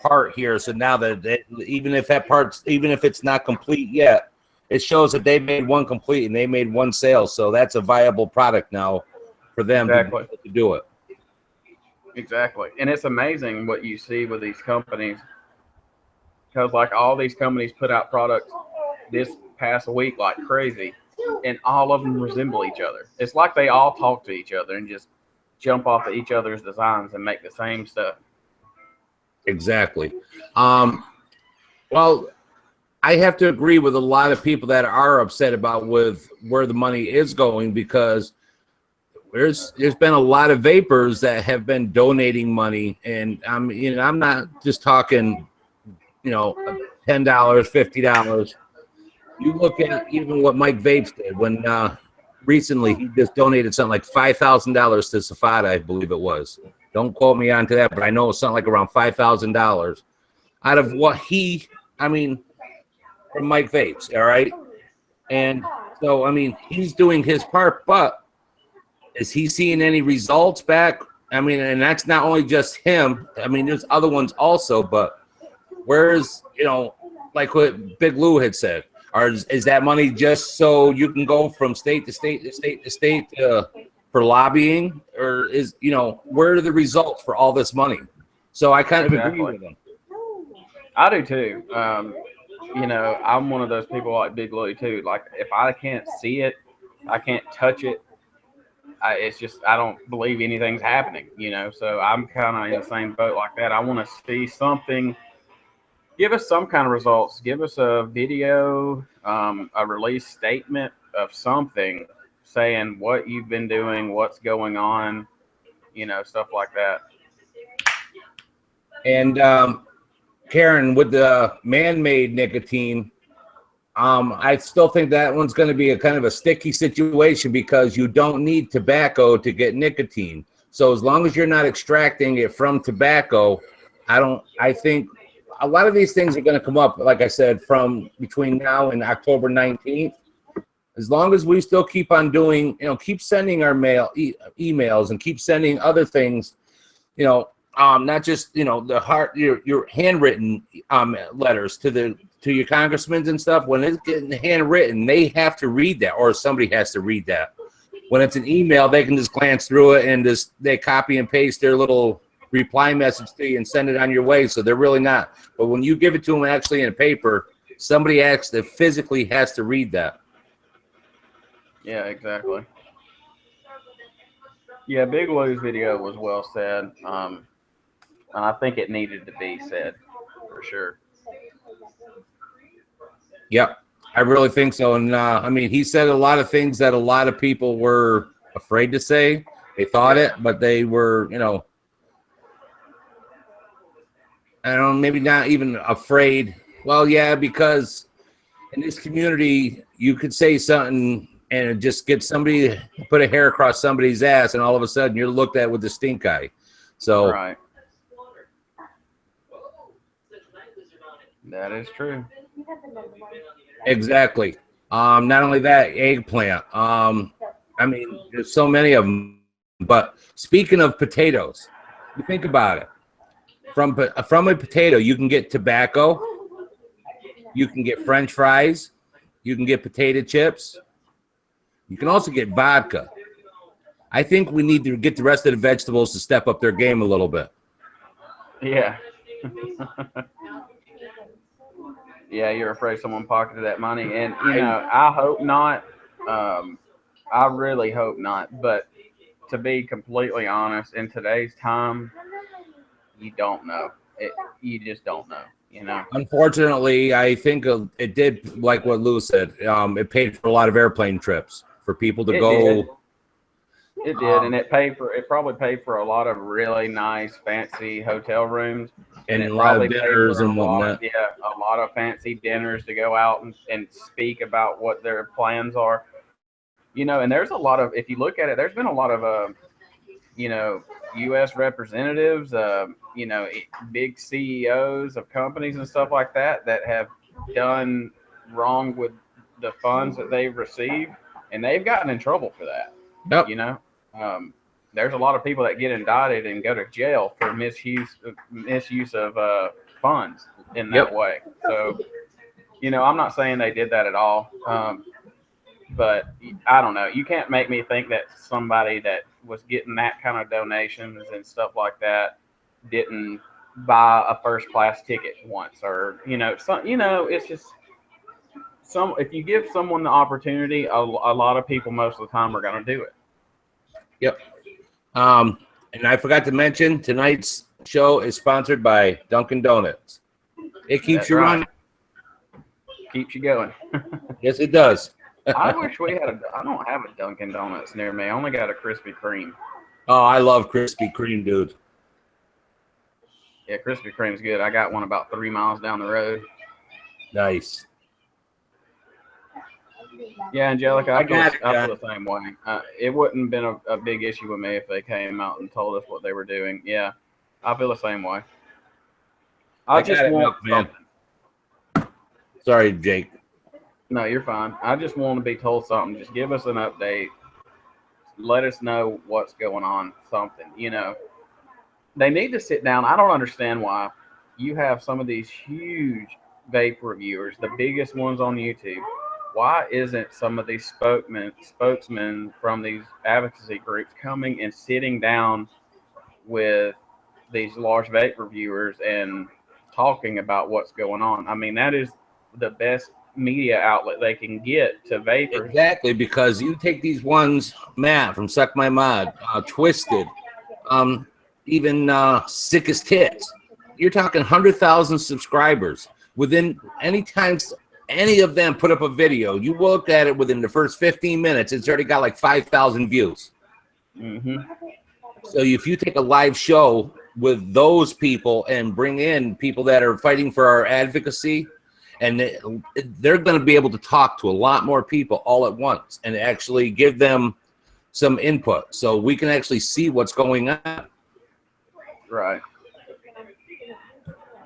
S2: part here. So now that even if it's not complete yet, it shows that they made one complete and they made one sale. So that's a viable product now for them to do it.
S1: Exactly. And it's amazing what you see with these companies, because like all these companies put out products this past week like crazy, and all of them resemble each other. It's like they all talk to each other and just jump off of each other's designs and make the same stuff.
S2: Exactly. Well, I have to agree with a lot of people that are upset about with where the money is going, because there's been a lot of vapors that have been donating money, and I'm not just talking $10, $50. You look at even what Mike Vapes did when recently he just donated something like $5,000 to Safada, I believe it was. Don't quote me on to that, but I know it's something like around $5,000 out of what from Mike Vapes, all right? And so, he's doing his part, but is he seeing any results back? And that's not only just him. There's other ones also, but where's, like what Big Lou had said, or is that money just so you can go from state to state to state to state for lobbying, or is, where are the results for all this money? So I kind of agree with him.
S1: I do too. I'm one of those people like Big Lou too. Like if I can't see it, I can't touch it. It's just I don't believe anything's happening. So I'm kind of in the same boat like that. I want to see something. Give us some kind of results. Give us a video, a release statement of something saying what you've been doing, what's going on, stuff like that.
S2: And Karen, with the man-made nicotine, I still think that one's going to be a kind of a sticky situation, because you don't need tobacco to get nicotine. So as long as you're not extracting it from tobacco, I think a lot of these things are going to come up, like I said, from between now and October 19th. As long as we still keep on doing, keep sending our emails and keep sending other things, not just, your handwritten letters to your congressmen and stuff. When it's getting handwritten, they have to read that, or somebody has to read that. When it's an email, they can just glance through it and they copy and paste their little reply message to you and send it on your way. So they're really not. But when you give it to them actually in paper, somebody actually physically has to read that.
S1: Yeah, exactly. Yeah, Big Lou's video was well said. And I think it needed to be said for sure.
S2: Yep. I really think so. And I mean, he said a lot of things that a lot of people were afraid to say. They thought it, but they were, you know, I don't know, maybe not even afraid. Well, yeah, because in this community, you could say something and it just gets somebody put a hair across somebody's ass, and all of a sudden you're looked at with the stink eye. So,
S1: right. That is true.
S2: exactly. Not only that, eggplant. I mean, there's so many of them. But speaking of potatoes, you think about it. From a potato, you can get tobacco, you can get French fries, you can get potato chips, you can also get vodka. I think we need to get the rest of the vegetables to step up their game a little bit.
S1: Yeah. Yeah, you're afraid someone pocketed that money, and you know, I hope not. I really hope not. But to be completely honest, in today's time, you don't know. You just don't know. You know.
S2: Unfortunately, I think it did, like what Lou said. It paid for a lot of airplane trips for people to go.
S1: Did. It did, and it probably paid for a lot of really nice, fancy hotel rooms,
S2: And
S1: it
S2: a lot of
S1: probably paid
S2: dinners
S1: for
S2: and whatnot.
S1: a lot of fancy dinners to go out and speak about what their plans are. You know, and there's a lot of, if you look at it, there's been a lot of, you know, U.S. representatives, you know, big CEOs of companies and stuff like that that have done wrong with the funds that they've received, and they've gotten in trouble for that.
S2: Yep.
S1: You know, there's a lot of people that get indicted and go to jail for misuse of funds in that way. So, you know, I'm not saying they did that at all, but I don't know. You can't make me think that somebody that was getting that kind of donations and stuff like that didn't buy a first class ticket once, or you know, it's just some. If you give someone the opportunity, a lot of people most of the time are going to do it.
S2: Yep. And I forgot to mention, tonight's show is sponsored by Dunkin' Donuts. It keeps you running.
S1: Keeps you going.
S2: Yes, it does.
S1: I wish we had I don't have a Dunkin' Donuts near me. I only got a Krispy Kreme.
S2: Oh, I love Krispy Kreme, dude.
S1: Yeah, Krispy Kreme's good. I got one about 3 miles down the road.
S2: Nice.
S1: Yeah, Angelica, I feel the same way. It wouldn't have been a big issue with me if they came out and told us what they were doing. Yeah, I feel the same way. I just want
S2: man. Sorry, Jake.
S1: No, you're fine. I just want to be told something. Just give us an update. Let us know what's going on. Something, you know. They need to sit down. I don't understand why you have some of these huge vape reviewers, the biggest ones on YouTube. Why isn't some of these spokesmen from these advocacy groups coming and sitting down with these large vape reviewers and talking about what's going on? I mean, that is the best media outlet they can get to vapors.
S2: Exactly, because you take these ones, Matt from Suck My Mod, Twisted, even Sick as Tits. You're talking 100,000 subscribers. Within any time any of them put up a video, you look at it within the first 15 minutes, it's already got like 5,000 views.
S1: Mm-hmm.
S2: So if you take a live show with those people and bring in people that are fighting for our advocacy, and they're going to be able to talk to a lot more people all at once and actually give them some input so we can actually see what's going on.
S1: Right.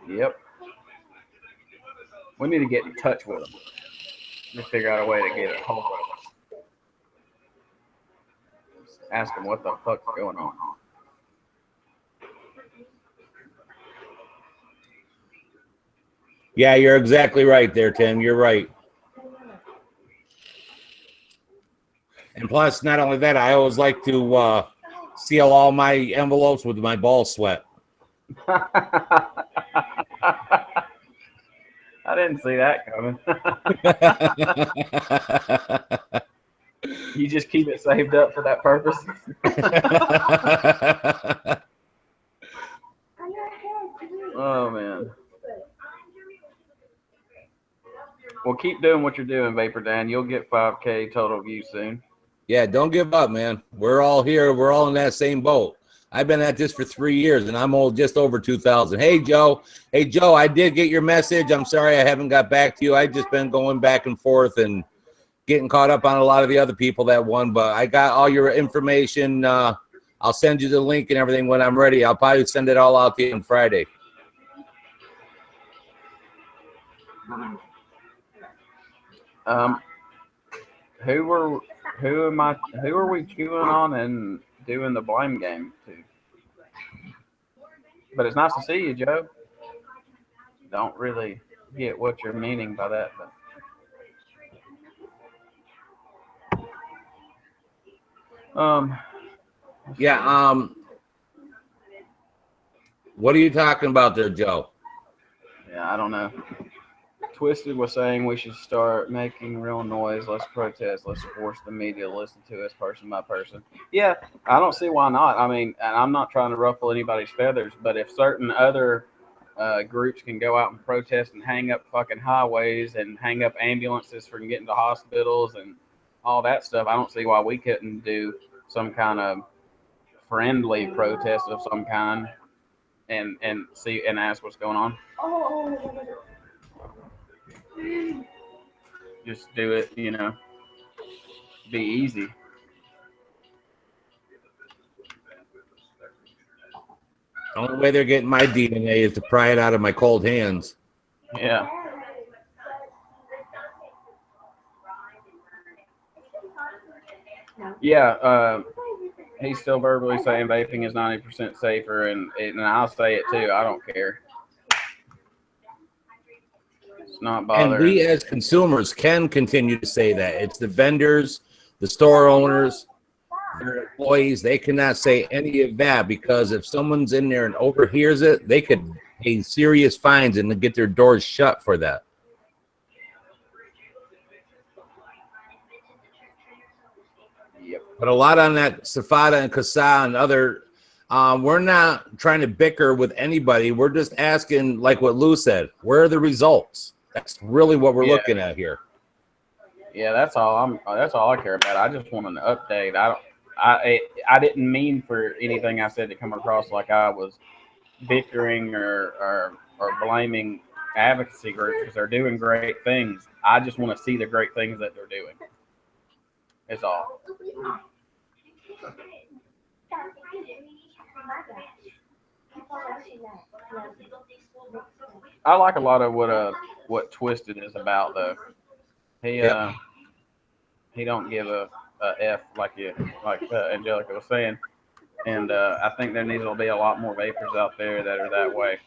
S1: Yep. We need to get in touch with them. Just figure out a way to get a hold of them. Ask them what the fuck's going on.
S2: Yeah, you're exactly right there, Tim. You're right. And plus, not only that, I always like to seal all my envelopes with my ball sweat.
S1: I didn't see that coming. You just keep it saved up for that purpose? Oh, man. Well, keep doing what you're doing, Vapor Dan. You'll get 5K total views soon.
S2: Yeah, don't give up, man. We're all here. We're all in that same boat. I've been at this for 3 years, and I'm just over 2,000. Hey, Joe. Hey, Joe, I did get your message. I'm sorry I haven't got back to you. I've just been going back and forth and getting caught up on a lot of the other people that won, but I got all your information. I'll send you the link and everything when I'm ready. I'll probably send it all out to you on Friday.
S1: Who are we queuing on and doing the blame game to? But it's nice to see you, Joe. Don't really get what you're meaning by that, but
S2: yeah, what are you talking about there, Joe?
S1: Yeah, I don't know. Twisted was saying we should start making real noise. Let's protest. Let's force the media to listen to us person by person. Yeah, I don't see why not. I mean, and I'm not trying to ruffle anybody's feathers, but if certain other groups can go out and protest and hang up fucking highways and hang up ambulances from getting to hospitals and all that stuff, I don't see why we couldn't do some kind of friendly protest of some kind and see and ask what's going on. Just do it, you know. Be easy.
S2: The only way they're getting my DNA is to pry it out of my cold hands.
S1: Yeah. Yeah, he's still verbally saying vaping is 90% safer, and I'll say it too. I don't care. It's not bothering.
S2: And we as consumers can continue to say that. It's the vendors, the store owners, their employees. They cannot say any of that because if someone's in there and overhears it, they could pay serious fines and get their doors shut for that.
S1: Yep.
S2: But a lot on that Safada and Kasa and other, we're not trying to bicker with anybody. We're just asking, like what Lou said, where are the results? That's really what we're looking at here.
S1: Yeah, that's all I care about. I just want an update. I didn't mean for anything I said to come across like I was bickering or blaming advocacy groups because they're doing great things. I just want to see the great things that they're doing. It's all. I like a lot of what Twisted is about though. He don't give a F like Angelica was saying, and I think there needs to be a lot more vapors out there that are that way.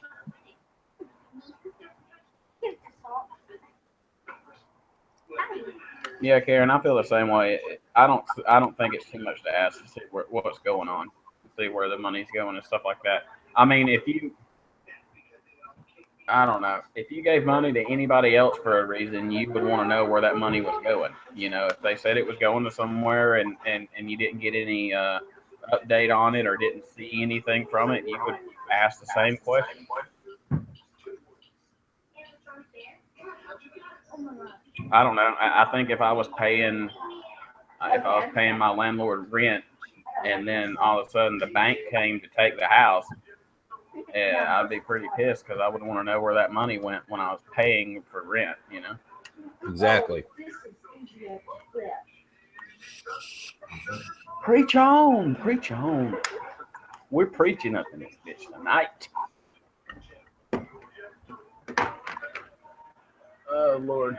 S1: Yeah, Karen, I feel the same way. I don't think it's too much to ask to see what's going on, see where the money's going and stuff like that. I mean, I don't know. If you gave money to anybody else for a reason, you would want to know where that money was going. You know, if they said it was going to somewhere and you didn't get any update on it or didn't see anything from it, you would ask the same question. I don't know. I think if I was paying my landlord rent and then all of a sudden the bank came to take the house, yeah, I'd be pretty pissed because I would want to know where that money went when I was paying for rent, you know?
S2: Exactly.
S1: Preach on. Preach on. We're preaching up in this bitch tonight. Oh, Lord.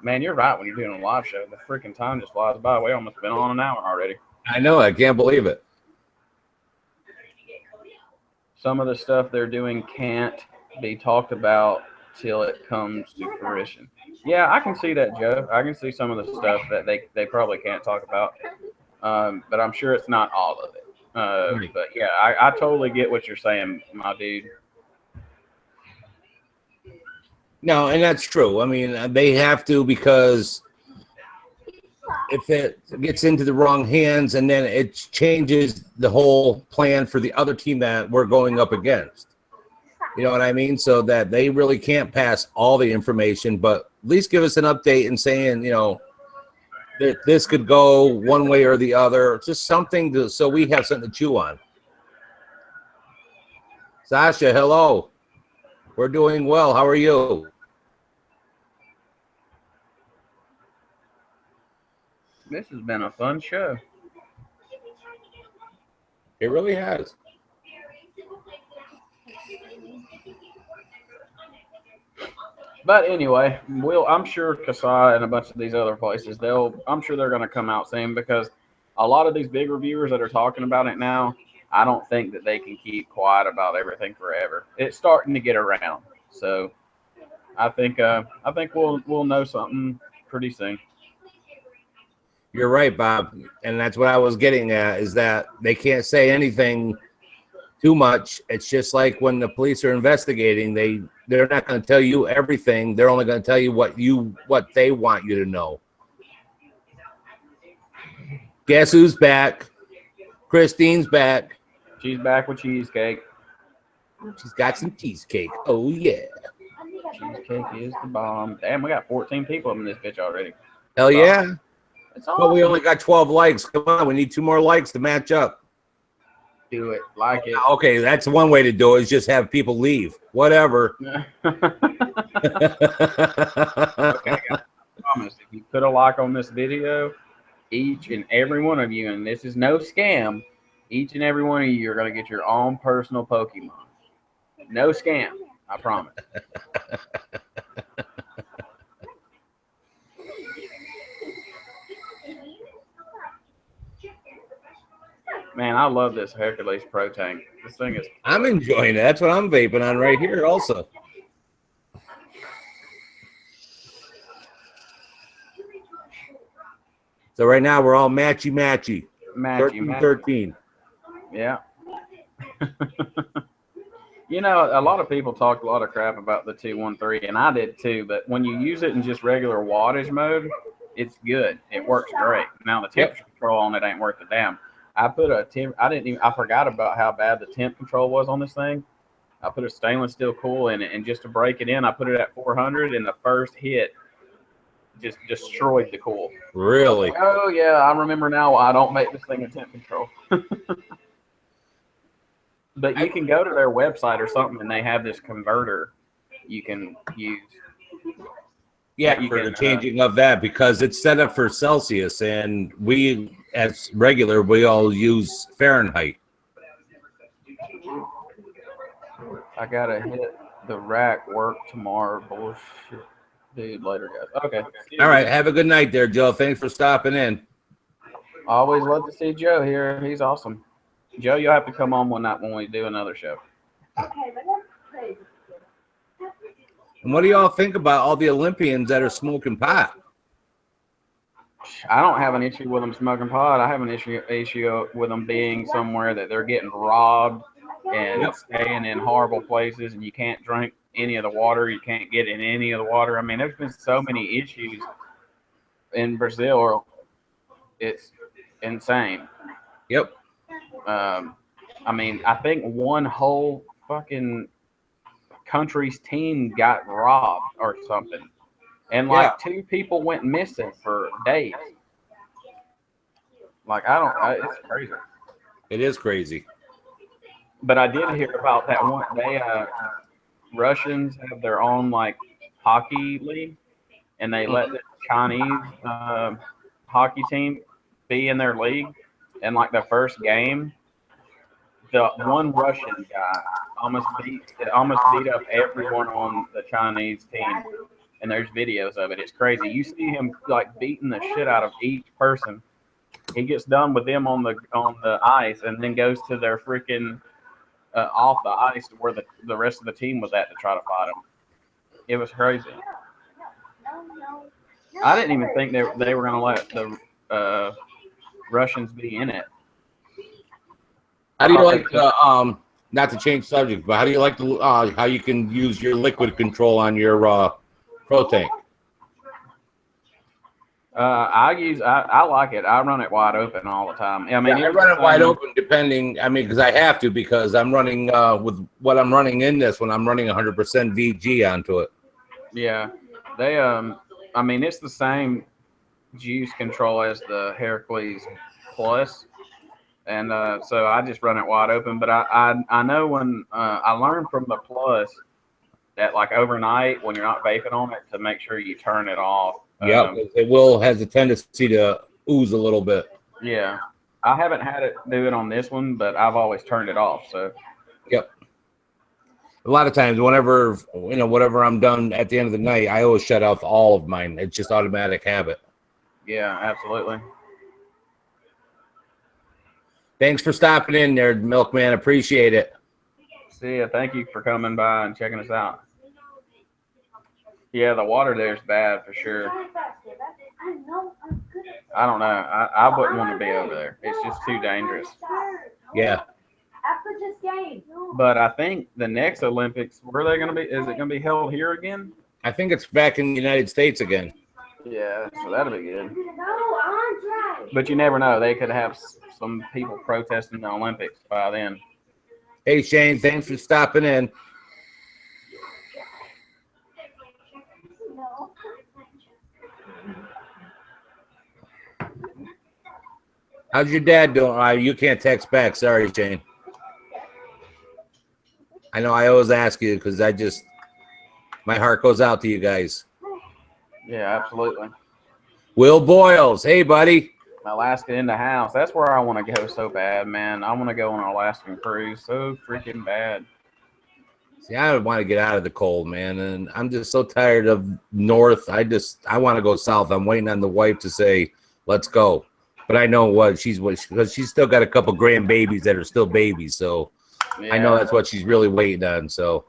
S1: Man, you're right when you're doing a live show. The freaking time just flies by. We almost been on an hour already.
S2: I know. I can't believe it.
S1: Some of the stuff they're doing can't be talked about till it comes to fruition. Yeah, I can see that, Joe. I can see some of the stuff that they probably can't talk about. But I'm sure it's not all of it. But yeah, I totally get what you're saying, my dude.
S2: No, and that's true. I mean, they have to because if it gets into the wrong hands and then it changes the whole plan for the other team that we're going up against. You know what I mean? So that they really can't pass all the information, but at least give us an update and saying, you know, that this could go one way or the other. Just something to, so we have something to chew on. Sasha, hello. We're doing well. How are you?
S1: This has been a fun show.
S2: It really has.
S1: But anyway, I'm sure Kasai and a bunch of these other places, I'm sure they're going to come out soon, because a lot of these big reviewers that are talking about it now, I don't think that they can keep quiet about everything forever. It's starting to get around, so I think we'll know something pretty soon.
S2: You're right, Bob, and that's what I was getting at, is that they can't say anything too much. It's just like when the police are investigating, they're not going to tell you everything. They're only going to tell you what they want you to know. Guess who's back? Christine's back.
S1: She's back with cheesecake.
S2: She's got some cheesecake. Oh yeah.
S1: Cheesecake is the bomb. Damn, we got 14 people in this bitch already.
S2: Hell yeah.
S1: It's awesome.
S2: But we only got 12 likes. Come on, we need 2 more likes to match up.
S1: Do it. Like it.
S2: Okay, that's one way to do it, is just have people leave. Whatever.
S1: Okay, guys, I promise, if you put a like on this video, each and every one of you, and this is no scam, each and every one of you are going to get your own personal Pokemon. No scam. I promise. Man, I love this Hercules Pro Tank. This thing is...
S2: I'm enjoying it. That's what I'm vaping on right here also. So right now we're all matchy. 13.
S1: Yeah. You know, a lot of people talk a lot of crap about the 213, and I did too, but when you use it in just regular wattage mode, it's good. It works great. Now the temperature control on it ain't worth a damn. I forgot about how bad the temp control was on this thing. I put a stainless steel coil in it, and just to break it in, I put it at 400, and the first hit just destroyed the coil.
S2: Really?
S1: Oh yeah, I remember now why I don't make this thing a temp control. But you can go to their website or something, and they have this converter you can use.
S2: Yeah, for the changing of that, because it's set up for Celsius, and we, as regular, we all use Fahrenheit.
S1: I gotta hit the rack work tomorrow. Bullshit. Dude, later, guys. Okay.
S2: All right. Have a good night there, Joe. Thanks for stopping in.
S1: Always love to see Joe here. He's awesome. Joe, you'll have to come on one night when we do another show.
S3: Okay, but that's crazy.
S2: And what do y'all think about all the Olympians that are smoking pot?
S1: I don't have an issue with them smoking pot. I have an issue with them being somewhere that they're getting robbed and staying in horrible places, and you can't drink any of the water. You can't get in any of the water. I mean, there's been so many issues in Brazil. It's insane.
S2: Yep.
S1: I mean, I think one whole fucking country's team got robbed or something. And like 2 people went missing for days. Like, it's crazy.
S2: It is crazy.
S1: But I did hear about that one. Russians have their own like hockey league, and they let the Chinese hockey team be in their league. And like the first game, the one Russian guy almost beat up everyone on the Chinese team. And there's videos of it. It's crazy. You see him like beating the shit out of each person. He gets done with them on the ice, and then goes to their freaking off the ice to where the rest of the team was at to try to fight him. It was crazy. I didn't even think they were going to let the Russians be in it.
S2: How do you like the not to change subject, but how do you like the how you can use your liquid control on your Pro Tank?
S1: I like it. I run it wide open all the time. I mean,
S2: Yeah, I run it wide open depending. I mean, because I have to because I'm running with what I'm running in this when I'm running 100% VG onto it.
S1: Yeah, they I mean, it's the same juice control as the Hercules Plus, and so I just run it wide open. But I know when I learned from the Plus that like overnight when you're not vaping on it to make sure you turn it off.
S2: Yeah, it will has a tendency to ooze a little bit.
S1: Yeah, I haven't had it do it on this one, but I've always turned it off. So.
S2: Yep. A lot of times, whenever whatever I'm done at the end of the night, I always shut off all of mine. It's just automatic habit.
S1: Yeah, absolutely.
S2: Thanks for stopping in there, Milkman. Appreciate it.
S1: See ya. Thank you for coming by and checking us out. Yeah, the water there is bad for sure. I don't know. I wouldn't want to be over there. It's just too dangerous.
S2: Yeah.
S1: But I think the next Olympics, where are they going to be? Is it going to be held here again?
S2: I think it's back in the United States again.
S1: Yeah, so that'll be good. But you never know. They could have some people protesting the Olympics by then.
S2: Hey, Shane, thanks for stopping in. How's your dad doing? You can't text back. Sorry, Shane. I know I always ask you because my heart goes out to you guys.
S1: Yeah, absolutely.
S2: Will Boyles. Hey, buddy.
S1: Alaska in the house. That's where I want to go so bad, man. I want to go on an Alaskan cruise so freaking bad.
S2: See, I want to get out of the cold, man, and I'm just so tired of north. I want to go south. I'm waiting on the wife to say, let's go. But I know because she's still got a couple grandbabies that are still babies, so yeah. I know that's what she's really waiting on. So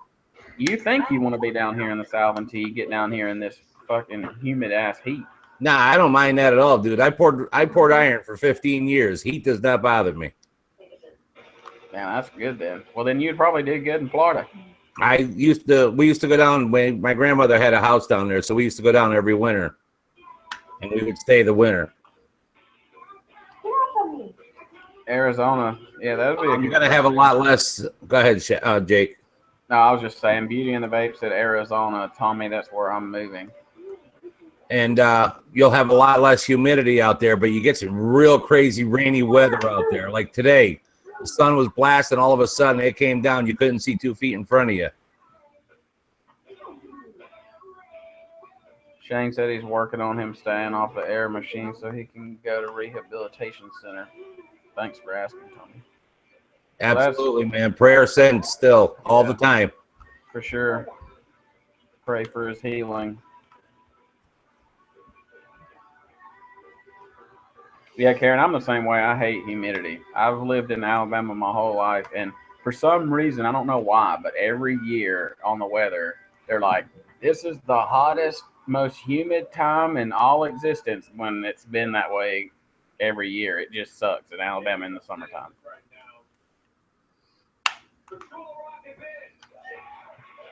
S1: you think you want to be down here in the south until you get down here in this fucking humid ass heat.
S2: Nah, I don't mind that at all, dude. I poured iron for 15 years. Heat does not bother me.
S1: Man, that's good then. Well, then you'd probably do good in Florida.
S2: We used to go down when my grandmother had a house down there, so we used to go down every winter, and we would stay the winter.
S1: Arizona, yeah, that would be.
S2: You're gonna have a lot less. Go ahead, Jake.
S1: No, I was just saying, Beauty and the Vape said Arizona. Tommy, that's where I'm moving.
S2: And you'll have a lot less humidity out there, but you get some real crazy rainy weather out there. Like today, the sun was blasting. All of a sudden, it came down. You couldn't see 2 feet in front of you.
S1: Shane said he's working on him staying off the air machine so he can go to rehabilitation center. Thanks for asking, Tommy.
S2: Absolutely, man. Prayer sent still all the time.
S1: For sure. Pray for his healing. Yeah, Karen, I'm the same way. I hate humidity. I've lived in Alabama my whole life, and for some reason, I don't know why, but every year on the weather, they're like, this is the hottest, most humid time in all existence when it's been that way every year. It just sucks in Alabama in the summertime.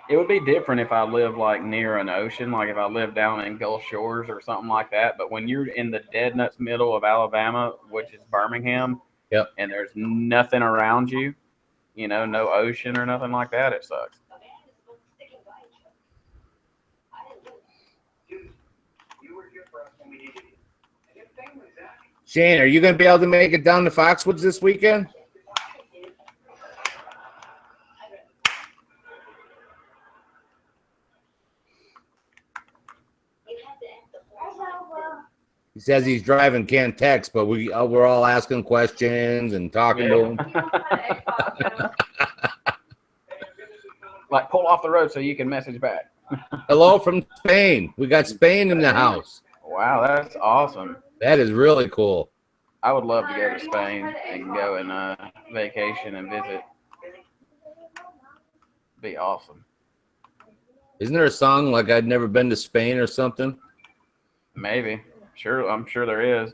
S1: It would be different if I lived like near an ocean, like if I lived down in Gulf Shores or something like that. But when you're in the dead nuts middle of Alabama, which is Birmingham,
S2: yep,
S1: and there's nothing around you, no ocean or nothing like that, it sucks.
S2: Shane, are you going to be able to make it down to Foxwoods this weekend? He says he's driving, can't text, but we're all asking questions and talking to him.
S1: Like, pull off the road so you can message back.
S2: Hello from Spain. We got Spain in the house.
S1: Wow, that's awesome.
S2: That is really cool.
S1: I would love to go to Spain and go and vacation and visit. Be awesome.
S2: Isn't there a song like I'd never been to Spain or something?
S1: Maybe. Sure, I'm sure there is.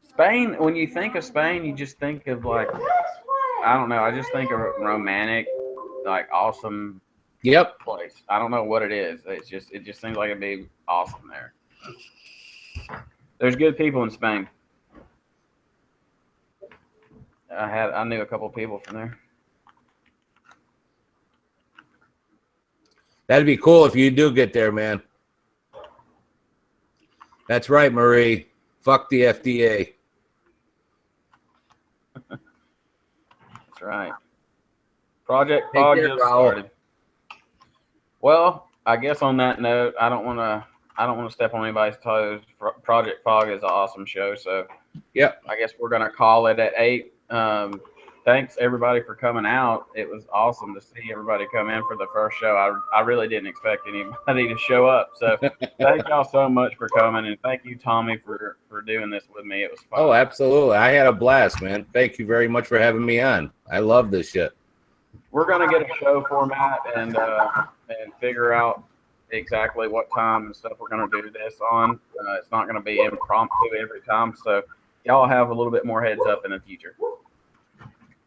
S1: Spain, when you think of Spain, you just think of like, I don't know, I just think of romantic, like awesome
S2: place.
S1: I don't know what it is. It just seems like it'd be awesome there. There's good people in Spain. I knew a couple people from there.
S2: That'd be cool if you do get there, man. That's right, Marie. Fuck the FDA.
S1: That's right. Project
S2: Take
S1: Pod
S2: care,
S1: just
S2: Raul.
S1: started. Well, I guess on that note, I don't want to step on anybody's toes. Project Fog is an awesome show, so
S2: Yep.
S1: I guess we're gonna call it at 8. Thanks everybody for coming out. It was awesome to see everybody come in for the first show. I really didn't expect anybody to show up. So thank y'all so much for coming, and thank you, Tommy, for doing this with me. It was fun.
S2: Oh, absolutely. I had a blast, man. Thank you very much for having me on. I love this shit.
S1: We're gonna get a show format and figure out exactly what time and stuff we're gonna do this on. It's not gonna be impromptu every time, so y'all have a little bit more heads up in the future.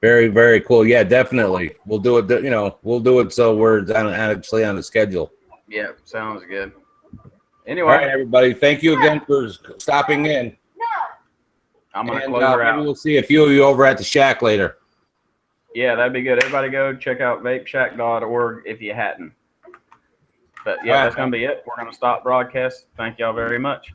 S2: Very, very cool. Yeah, definitely. We'll do it. You know, we'll do it so we're actually on the schedule.
S1: Yeah, sounds good.
S2: All
S1: Anyway,
S2: right, everybody. Thank you again for stopping in.
S1: I'm gonna
S2: And
S1: close her
S2: maybe
S1: out.
S2: we'll see a few of you over at the shack later.
S1: Yeah, that'd be good. Everybody go check out vapeshack.org if you hadn't. But yeah, that's gonna be it. We're gonna stop broadcast. Thank y'all very much.